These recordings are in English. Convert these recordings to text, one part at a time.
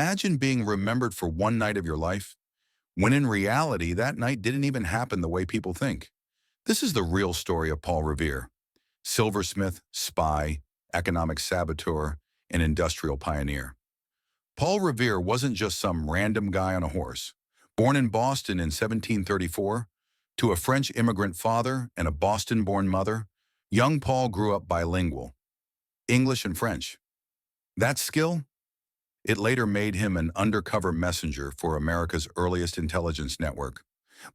Imagine being remembered for one night of your life, when in reality, that night didn't even happen the way people think. This is the real story of Paul Revere, silversmith, spy, economic saboteur, and industrial pioneer. Paul Revere wasn't just some random guy on a horse. Born in Boston in 1734, to a French immigrant father and a Boston-born mother, young Paul grew up bilingual, English and French. That skill? It later made him an undercover messenger for America's earliest intelligence network.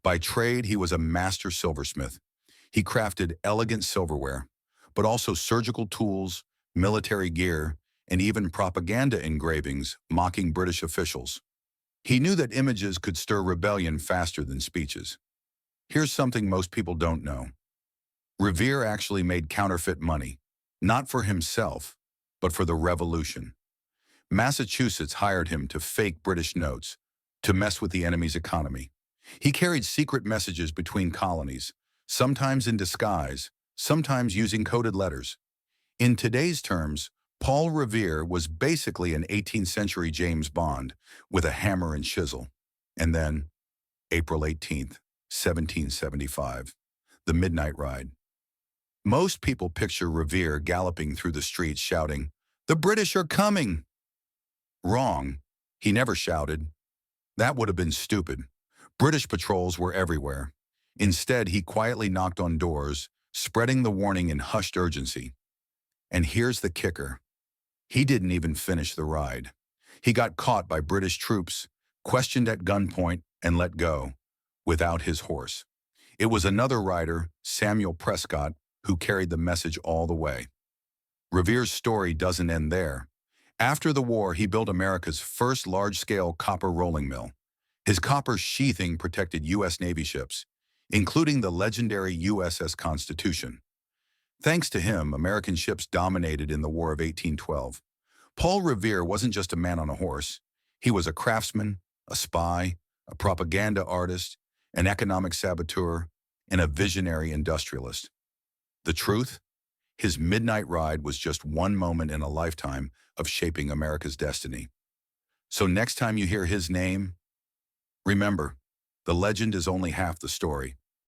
By trade, he was a master silversmith. He crafted elegant silverware, but also surgical tools, military gear, and even propaganda engravings mocking British officials. He knew that images could stir rebellion faster than speeches. Here's something most people don't know. Revere actually made counterfeit money, not for himself, but for the revolution. Massachusetts hired him to fake British notes, to mess with the enemy's economy. He carried secret messages between colonies, sometimes in disguise, sometimes using coded letters. In today's terms, Paul Revere was basically an 18th century James Bond with a hammer and chisel. And then, April 18th, 1775, the Midnight Ride. Most people picture Revere galloping through the streets shouting, "The British are coming!" Wrong. He never shouted. That would have been stupid. British patrols were everywhere. Instead, he quietly knocked on doors, spreading the warning in hushed urgency. And here's the kicker. He didn't even finish the ride. He got caught by British troops, questioned at gunpoint, and let go, without his horse. It was another rider, Samuel Prescott, who carried the message all the way. Revere's story doesn't end there. After the war, he built America's first large-scale copper rolling mill. His copper sheathing protected U.S. Navy ships, including the legendary USS Constitution. Thanks to him, American ships dominated in the War of 1812. Paul Revere wasn't just a man on a horse. He was a craftsman, a spy, a propaganda artist, an economic saboteur, and a visionary industrialist. The truth? His midnight ride was just one moment in a lifetime of shaping America's destiny. So next time you hear his name, remember, the legend is only half the story.